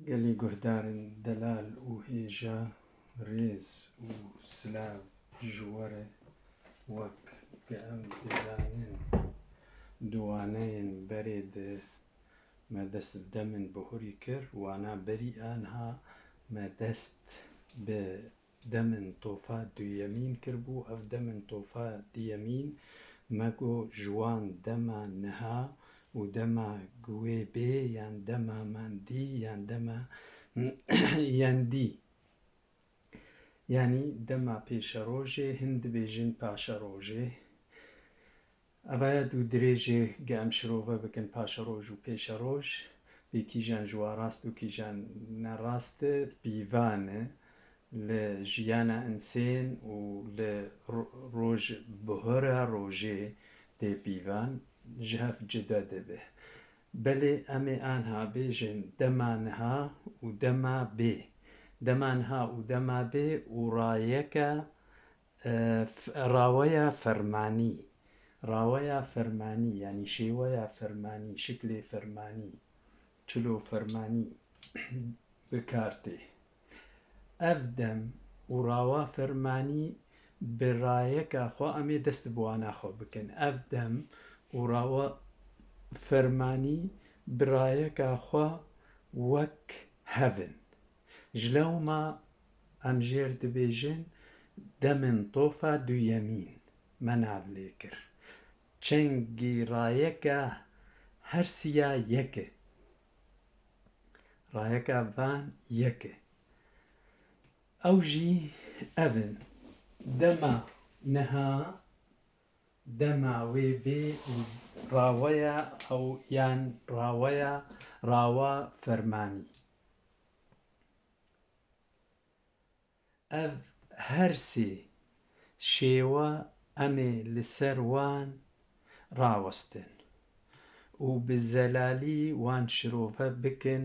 گەلی گوهدارن دەلال و هێژە ڕێز و سلااو ژوەرە وەک کە ئەم دەزانن دووانەیەن بەرێ مە دەست دەمن بەهۆری کرد وانە بەری ئانها مە دەست بە دەمن تۆفا دوویەمین کردبوو ئەف دەمن تۆفا دیەمین مەگۆ ژوان دەما نەها و دەما گوێ بێ یان دەما ماندی یان دەما یاندی ینی دەما پێشە ڕۆژێ هەند دەبێژن پاشە ڕۆژێ ئەڤایە دوو درێژێ گەم شرۆڤە بکەن پاشە ڕۆژ و پێشە ڕۆژ بێ کیژان ژوا ڕاست و کیژان نەڕاستە پیڤانە لە ژیانە ئەنسێن و لە ڕۆژ بهۆرە ڕۆژێ تێ پیڤان ji hev cida dibe. Belê em ê anha bêjin dema niha û dema bê. Dema niha û dema bê û rayeke raweya fermanî. Raweya fermanî yanî şêweya fermanî, şiklê fermanî, çilo fermanî bikar tê. Ev dem û rawa fermanî bi rayeka xwe em ê dest bi wana xwe bikin. Ev dem û rawa fermanî bi rayeka xwe wek hevin. Ji lewma em jêr dibêjin demên tofa duyemîn me nav lê kir. Çengî rayeka her siya yek e. Rayeka van yek e. Ew jî ev in dema niha dema wê bê û raweya ew yan raweya rawa fermanî. Ev her sê şêwe em ê li ser wan rawestin û bi zelalî wan şirove bikin.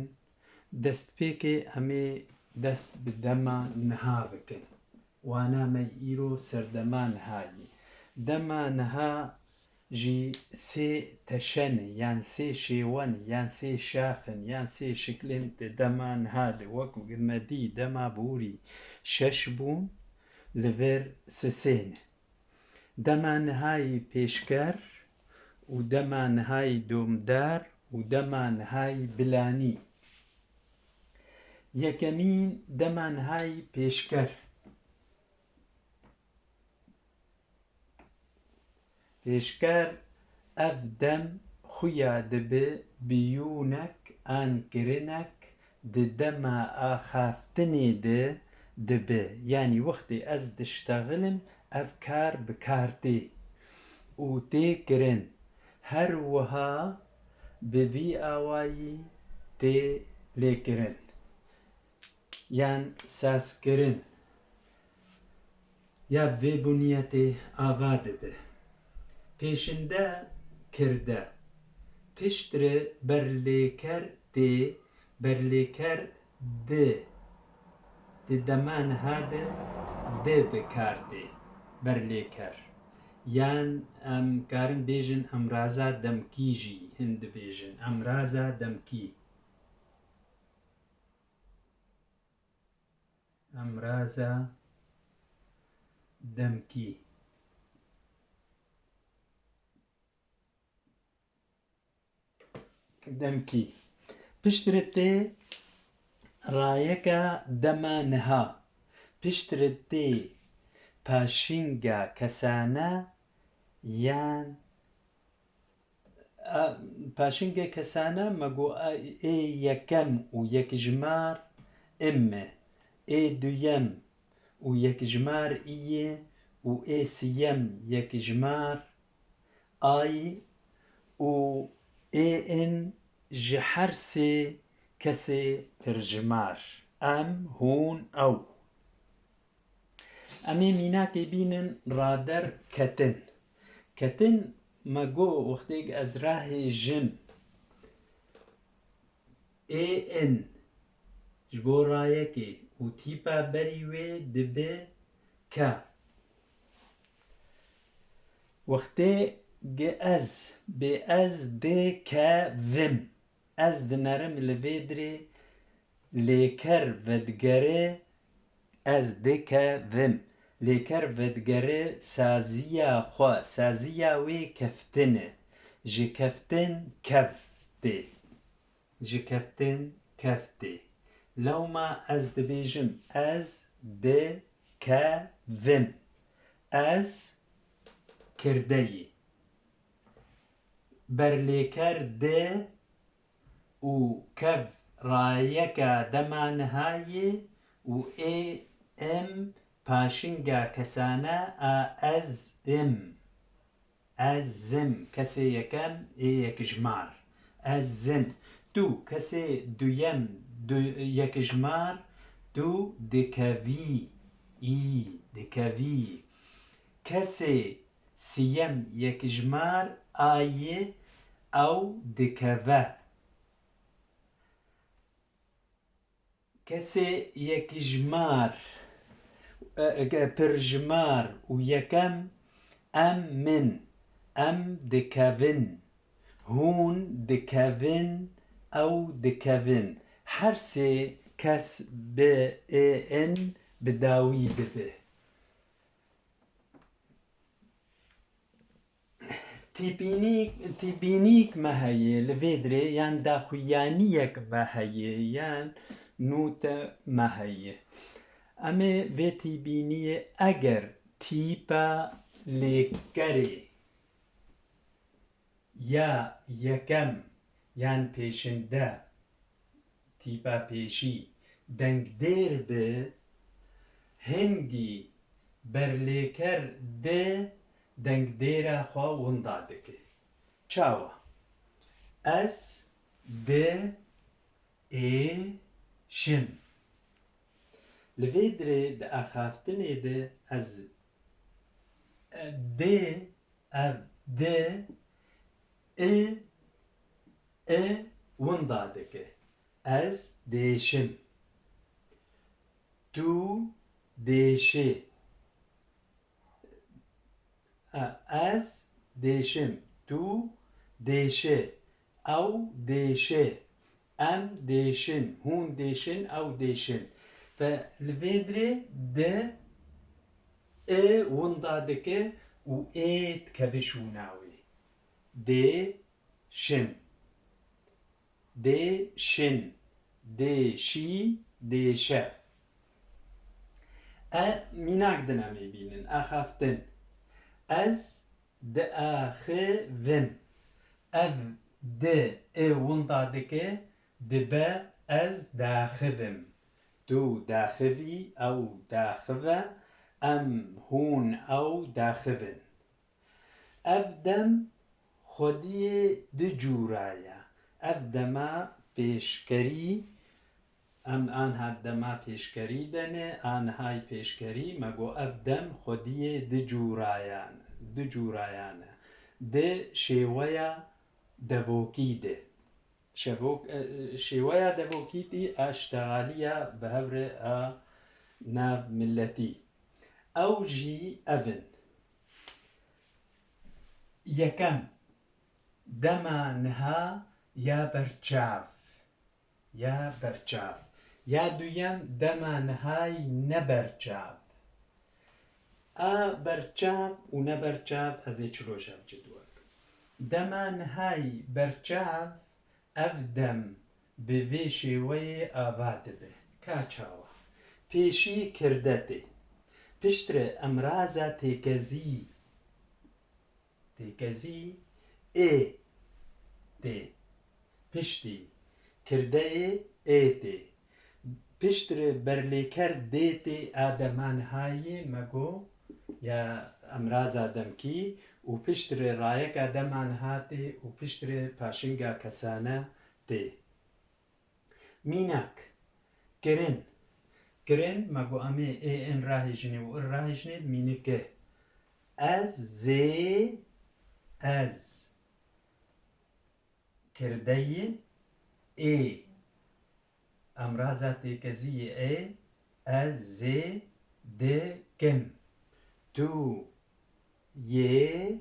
Destpêkê em ê dest bi dema niha bikin. Wana me îro serdema nihayî. Dema niha jî sê teşenê yan sê şêwen yan sê şaxin yan sê şiklên di dema niha de wek me dî dema borî şeş bûn li vêr sisêne. Dema nihayî pêşker û dema nihayî domdar û dema nihayî bilanî. Yekemîn dema nihayî pêşker. Pêşker ev dem xuya dibe biyûnek an kirinek di dema axaftinê de dibe. Yani wextê ez diştexilim ev kar bi kar tê û tê kirin. Her wiha bi vî awayî tê lêkirin. Yan sazkirin. Ya bi vê buniyetê ava dibe. Pêşinde kirde. Piştre berlêker tê berlêker di. Di dema niha de di bikar tê berlêker. Yan em karin bêjin emraza demkî jî hin dibêjin. Emraza demkî. Emraza demkî. Demkî. Piştre tê rayeka dema niha. Piştre tê paşînga kesane yan paşînga kesane mego ê yekem û yekjimar imme. Ê duyem û yekjimar îye û ê siyem yekjimar ayî û ê in ji her sê kesê pirjimar. Em hûn ew. Em ê mînakê bînin rader ketin. Ketin me got wextê ez rahêjim ê in ji bo rayekê û tîpa berî wê dibe ke. Wextê ez bê ez dê kevim. Ez dinerim li vê dirê لێکەر ڤەدگەرێ ئەس دکەڤم لێکەر ڤەدگەرێ سازیە خوا سازیە وێ کەفتنە ji keftin keftê ji keftin keftê lewma ez dibêjim ez dikevim ez kirdeyî berlêker dê û kev rayeka dema nihayê û ê em paşinga kesane a ez im ezim kesê yekem ê yekijmar ezim tu kesê duyem yekijmar tu dikevî î dikevî kesê siyem yekijmar ayê ew dikeve kesê yekijmar pirjimar û yekem em min em dikevin hûn dikevin ew dikevin her sê kes bi ên bi dawî dibe tîbînîk me heye li vê dirê yan daxuyaniyek me heye yan nûte me heye em ê vê tîbîniyê eger tîpa lêkerê ya yekem yan pêşinde tîpa pêşî dengdêr bi hingî berlêker dê dengdêra xwe winda dike çawa ez diêşim li vê dirê di axaftinê de ez dê ev dê winda dike ez dêşim tu dêşî ez dêşim tu dêşî ew dêşe em dêşin hûn dêşin ew dêşin ve li vê dirê de winda dike û dikeve şûna wê dêşin dêşin dêşî dêşe mînak din em ê bînin axaftin ez diaxivim ev di winda dike dibe ez daxivim tu daxivî ew daxive em hûn ew daxivin ev dem xwediyê di cûra ye ev dema pêşkerî em aniha dema pêşkerî dene anihay pêşkerî me got ev dem xwediyê di cûrayan e di şêweya devokî de şêweya devokî a ştexaliya bi hevrê a navmilletî ew jî ev in yekem dema niha ya berçav ya duyem dema nihayî neberçav a berçav û neberçav ez ê çi rojav cidwe bikim dema nihayî berçav ev dem bi vê şêweyê ava dibe ka çawa pêşî kirdetê piştre emraza têkezî ê tê piştî kirdeyê ê tê piştre berlêker dê tê a dema nihayê me got ya emraza demkî û piştre rayeka dema niha tê û piştre paşinga kesane tê mînak kirin me got em ê in rahêjinê û in rahêjinê mînike ez kirdeyê ê emraza têkeziyê ê ez zê dikim tu yê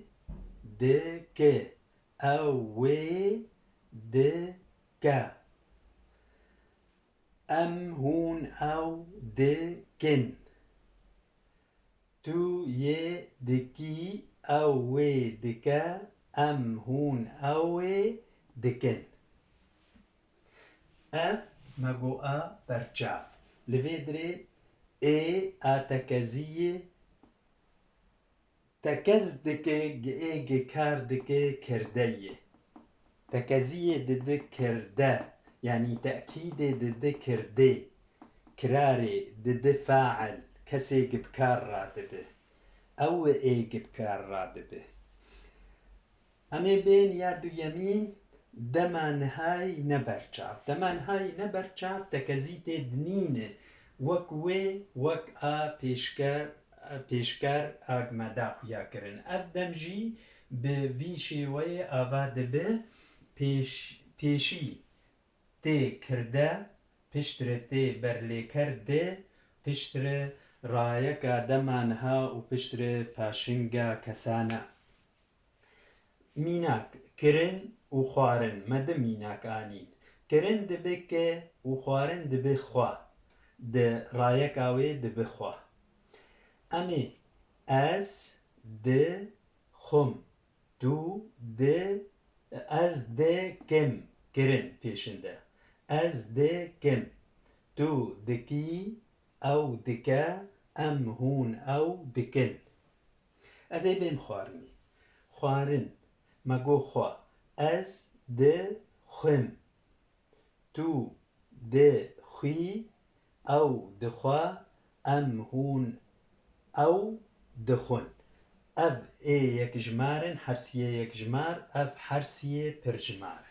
dike ew wê dike ام هون او دکن تو یه دکی او وی دکه ام هون او وی دکن اف مگوآ برچاف لفيدري ای آتکزیه تکز دکه گه کار دکه کردیه تكزية ضد كرده يعني تأكيد ضد كرده كراري ضد فاعل كسي بكار رادبه أو إيه بكار رادبه أمي بين يادو يمين دمان هاي نبرچاف دمان هاي نبرچاف تكزيت دنينه وكوي وك پیشکر آگمدا خویا کرن ادمجی به ویشی وی آواد به پیشی تی کرده پشتر تی برلی کرده پشتر رایکا دمانها و پشتر پاشنگا کسانه میناک کرن و خوارن مده میناک آنین کرن دبه که و خوارن دبه خواه ده رایکاوی دبه خواه امی از ده خم تو ده از ده کم کرن پیشنده از ده کم تو دکی او دکه ام هون او دکن از ای بیم خوارن مگو خواه از ده خم تو ده خوی او دخواه ام هون او دخون اف ای یک جمارن حرسیه یک جمار اف حرسیه پر جمارن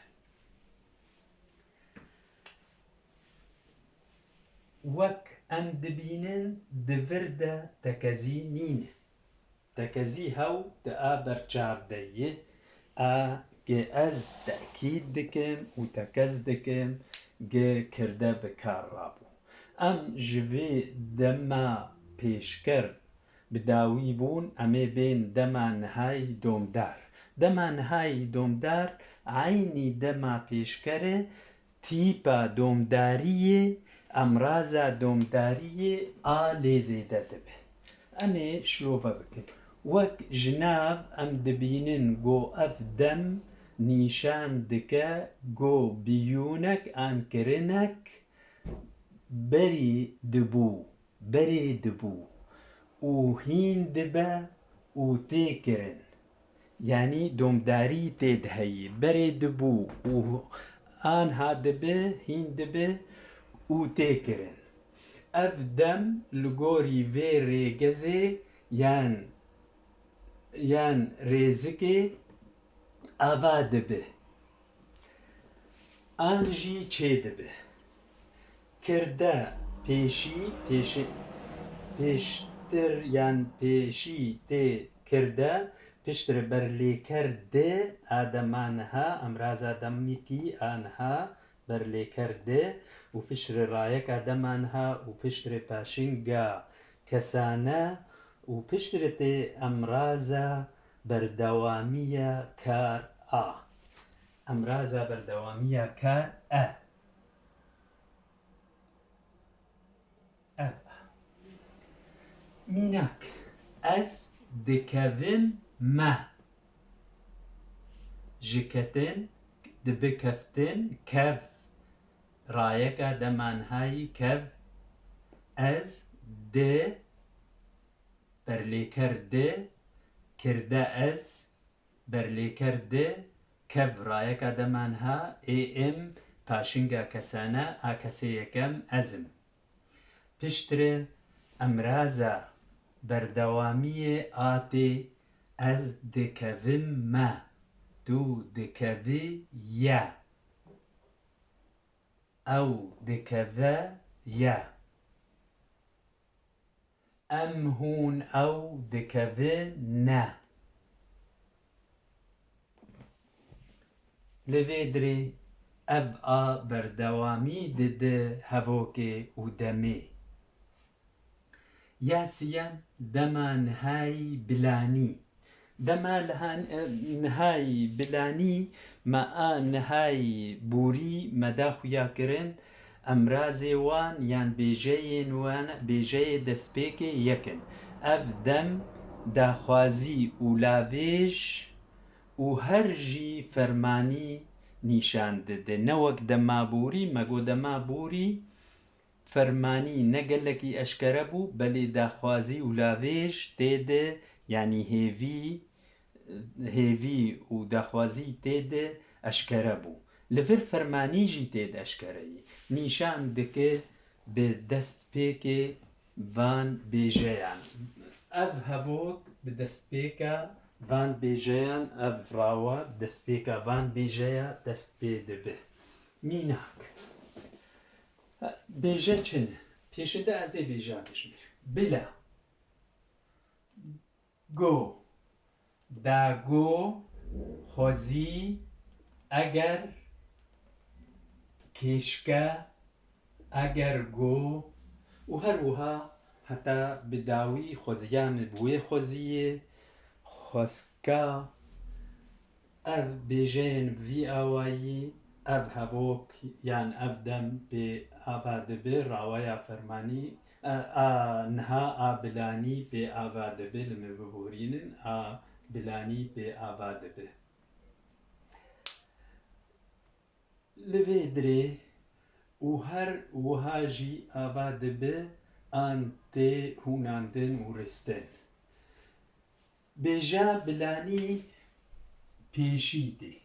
وک ام دبینن دورده تکزی نینه تکزی هاو دا برچاف دیه گه از تأکید دکم و تکز دکم گه کرده بکار رابو ام جوی دما پیشکر بداوی بون امی بین دما نهای دومدار عینی دما پیشکره تیپا دومداریه امرازا دومداریه لیزیده دبه امی شلوفه بکن وک جناب ام دبینن گو اف دم نیشان دکه گو بیونک آنکرنک بری دبو و هین دبه و تیکرن یعنی دومداری تیدهی بری دبو و آنها دبه هین دبه و تیکرن اف دم لگوری وی ریگزه یان ریزکه آوا دبه آنجی چه دبه کرده پیشتر یان پیشی تی کرده پشتر برلی کرده آدمانها امراز آدمی کی آنها برلی کرده و پشتر رایک آدمانها و پشتر پاشنگا کسانه و پشتر تی امراز بردوامی کار امراز بردوامی کار میناک از دکویم ما جکتن دبکفتن کف رایکا دمانهای کف از ده برلی کرده از برلی کرده کف رایکا دمانها ام پاشنگا کسانه کسی یکم ازم پشتر امرازا بردوامی آتی از دکویم ما تو دکوی یا او دکوه یا ام هون او دکوه نه لویدری اب بردوامی دده هفوکه و دمه یاسیان دما نهای بلانی ما نهای بوری مدا خویا کرن ئەمرازێ وان یان بێژەیên وان بێژەیە دەستپێکێ یەکن ئەڤ دەم داخوازی و لاوێژ و هەر ژی فەرمانی نیشان دەدە نەوەک دەمابووری مەگۆ دەمابووری فەرمانی نەگەلێکی ئەشکەرە بوو بەلێ داخوازی و لاوێژ تێدە یعنی هێڤی و داخوازی تێدە ئەشکەرە بوو لەڤر فەرمانیژی تێدە ئەشکەرەیی نیشان دەکە بە دەستپێکێ ڤان بێژەیان ئەڤ هەڤۆک بە دەستپێکە ڤان بێژەیان ئەڤ ڤراوە دەستپێکە ڤان بێژەیە دەست پێ دەبێ میناک بێژە چنە پێشەندە ئەزێ بێژە بژمێر بلە گۆ داگۆ خۆزی ئەگەر کێشکە ئەگەر گۆ و هەروەها هەتا بداوی خۆزیانە بوێ خۆزیە خۆسکە ئەڤ بێژەیەن ڤی ئاوایی ئەڤ هەڤۆک یان ئەڤ دەم پێ ئاوا دەبێ ڕاوەیە فەرمانی نها ئا بلانی پێ ئاوا دەبێ لەمێ ببورینن ئا بلانی پێ ئاوا دەبێ لەوێ درێ و هەر وهاژی ئاوا دەبێ ئان تێ هوناندن و ڕستن بێژە بلانی پێشی دێ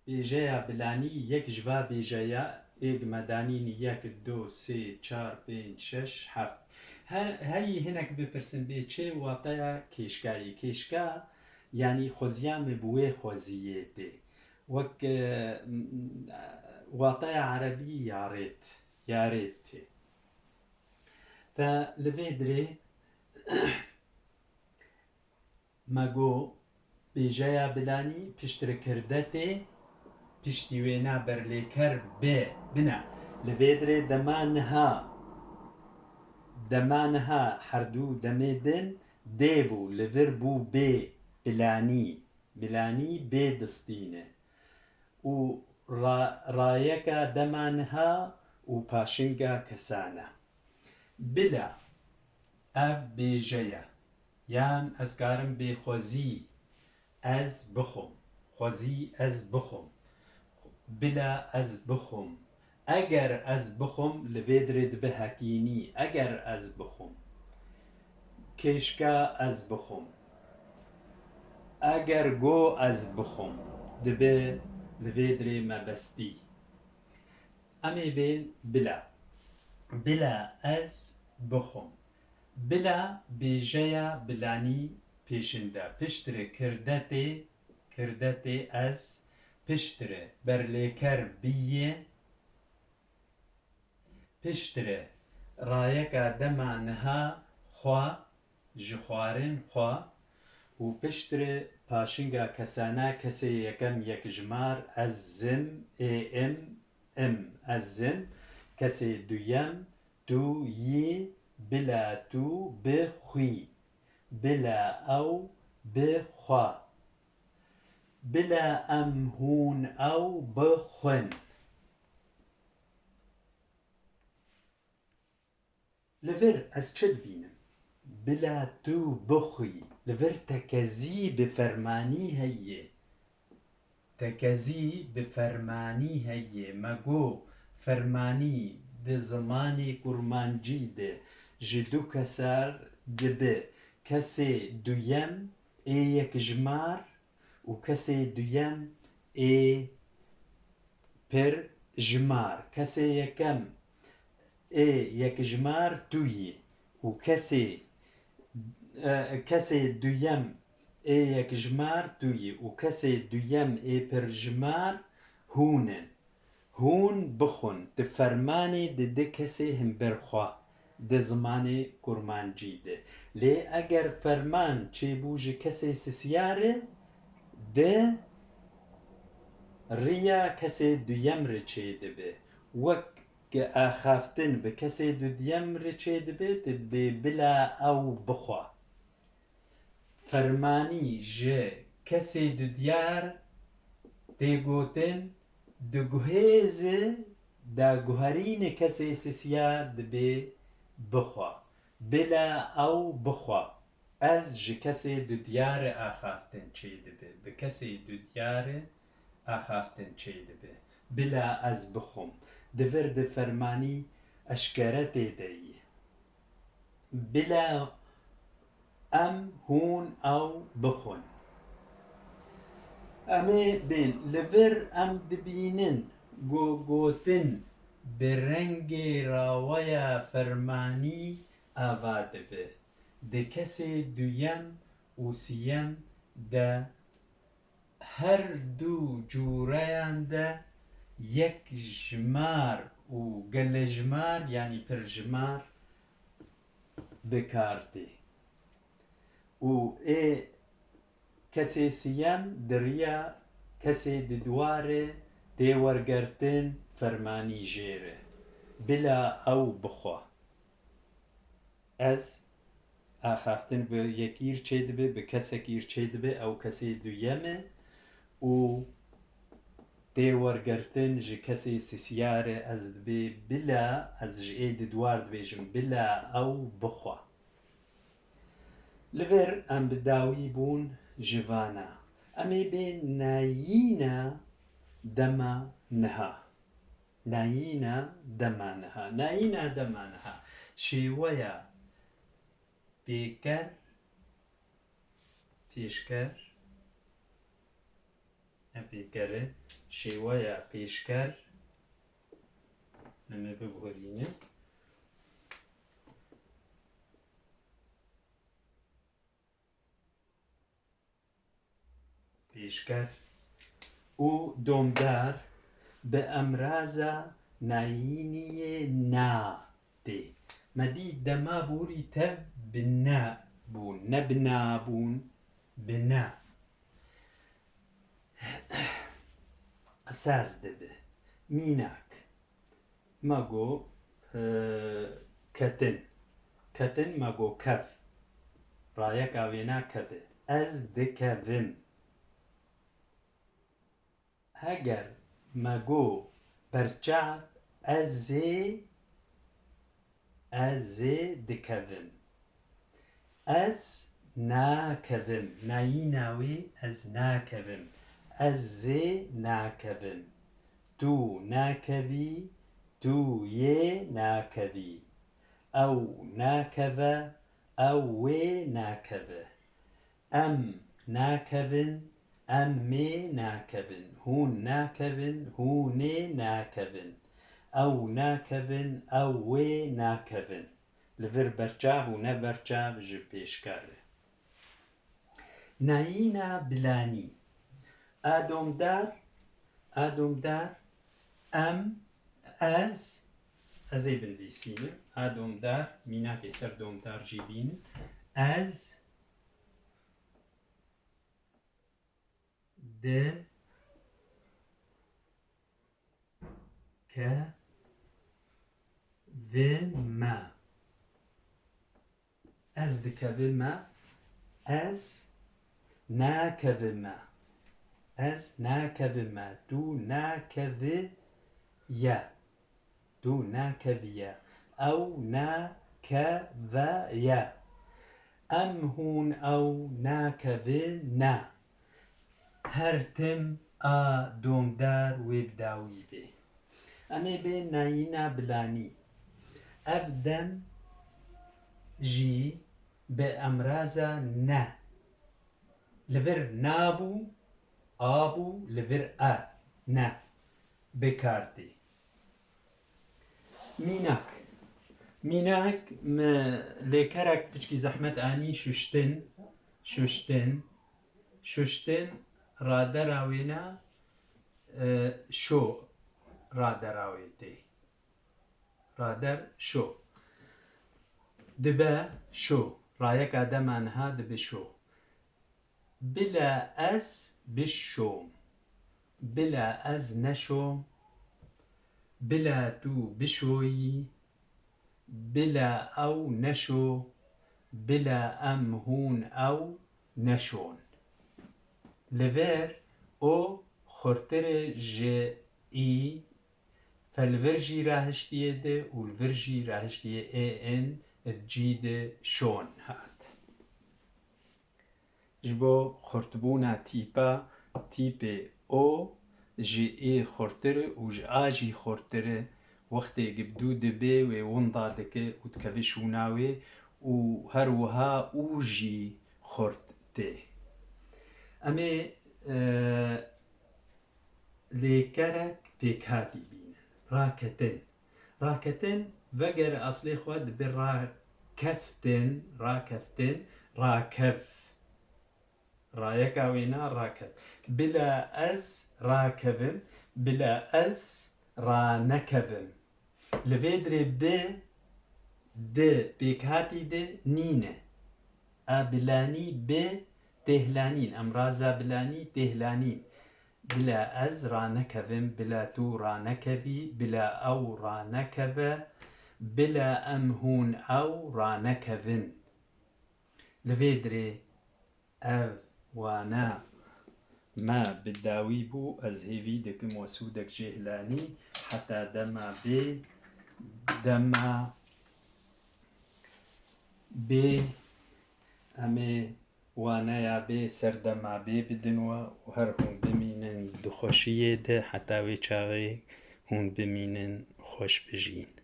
بێژەیە بلانی یەک ji va bêjeya êk medanînî yek du sê çar pênc şeş heft herî hinek bipirsin bê çê wateya kêşkayê kêşka yanî xweziya me bi wê xweziyê tê wek wateya erebî ya rêt tê te li vê dirê me got bêjeya bilanî piştrekirde tê piştî wêne berlêker bê bine li vê dirê dema niha herdû demê din dê bû li vir bû bê bilanî bê distîne û rayeka dema niha û paşinga kesane bile ev bêje ye yan ez karim bê xwezî ez bixwim xwezî ez bixwim bile ez bixwim eger ez bixwim li vê dirê dibe hekînî eger ez bixwim kêşka ez bixwim eger got ez bixwim dibe li vê dirê mebestî em ê bên bile ez bixwim bile bêjeya bilanî pêşinde piştre kirdetê ez piştre berlêker bîye piştre rayeka dema niha xwe ji xwarin xwe û piştre paşinga kesane kesê yekem yekjimar ez zim ez zim kesê duyem tu yî bile tu bixwî bile ew bixwe bile em hûn ew bixwin li vir ez çi dibînim bile tu bixwî li vir tekezî bi fermanî heye tekezî bi fermanî heye me got fermanî di zimanê kurmancî de ji du keser dibe kesê duyem ê yekjimar û kesê duyem ê pirjimar kesê yekem ê yekjimar tu yî û kesê duyem ê yekjimar tu yî û kesê duyem ê pirjimar hûn in hûn bixwin di fermanê dide kesê hember xwe di zimanê kurmancî de lê eger ferman çêbû ji kesê sisyar e de rêya kesê duyem re çêdibe wek axaftin bi kesê duyem re çêdibe dibe bile ew bixwe fermanî ji kesê dudiyar tê gotin دگوهیزه دا گوهرین کسی سسیا دبی بخوا بلا او بخوا از جی کسی دو دیار آخافتن چی دبی بکسی دو دیار آخافتن چی دبی بلا از بخوم دور د فرمانی اشکرت دی بلا ام هون او بخون امی بین لور ام دبینن گوتن برنگ راویا فرمانی آوا دبه ده کسی دویم و سیم ده هر دو جوریان ده یک جمار و گل جمار یعنی پر جمار بکارتی و ای کسی سیم دریا کسی دواره دی ورگرتن فرمانی جیره بلا او بخوا از آخافتن به یکیر چه دبه به کسی گیر چه دبه او کسی دویمه و دی ورگرتن جی کسی سیسیاره از دبه بلا از جی اید دوار دبه جم بلا او بخوا لور ام بداوی بون جوانا امی به نایینا دما نها نایینا دما نها نایینا دما نها شیویا پیکر پیشکر پیکره شیویا پیشکر نمی ببورینه پیشکر او دومدار به امرازا نایینی نا دی مدی دما بوری تب بنا بون نبنا بون بنا اساس دبه میناک ماگو کتن کتن ماگو کف رایک آوینا کفه از دکویم اگر مگو برچاب از دکویم از ناکویم نایی ناوی از ناکویم از ناکویم تو ناکوی تو یه ناکوی او ناکوه او وی ناکوه ام ناکوین امی ناکوین هون ناکوین هونه ناکوین او ناکوین او وی ناکوین لور برچاو و نه برچاو جی پیشکاره نایینا بلانی آدمدار ام از ای بنویسیم آدمدار میناکی سر دومدار جیبین از ده که و ما از دکه و ما از ناکه و ما از ناکه و ما دو ناکه و یا دو ناکه و یا او ناکه و یا ام هون او ناکه و نا هر تم دومدار وی بداوی بی امی به نایینا بلانی اف دم جی به امرازا نه لور نابو آبو لور نه بکارتی میناک لیکرک پچکی زحمت آنی ششتن رادر آوینا شو رادر آویتی رادر شو دبه شو رایک آدم آنها دبه شو بلا از بشوم بلا از نشوم بلا تو بشویی بلا او نشو بلا ام هون او نشون لور او خورتر ج E فالفرجي راهشتيه ده والفرجي راهشتيه ان الجيدة شون هات جبو خرطبونا تيبا او جي اي خورتره و جي آجي خورتره وقتی گبدو دبه و وندا دکه و تکوشوناوه و هروها او جی خورته امه لیکرک پیکاتی بینن راکتن وگر اصلی خود بر راکفتن راکف رايكاوينا راكب بلا از راكبم بلا از رانكبم لفيدري د بيكاتي د نينه ابلاني ب تهلانين امرازا بلاني تهلانين بلا از رانكبم بلا تو رانكبي بلا او رانكب بلا امهون او رانكبن لفيدري اف وانا ما بالداوي بو از هيفي دكم وسودك جهلاني حتى دما بي امي وانا يا بي سردما بي بدنوا وهرهم بمينن دخوشيه ده حتى ويچاغي هون بمينن خوش بجين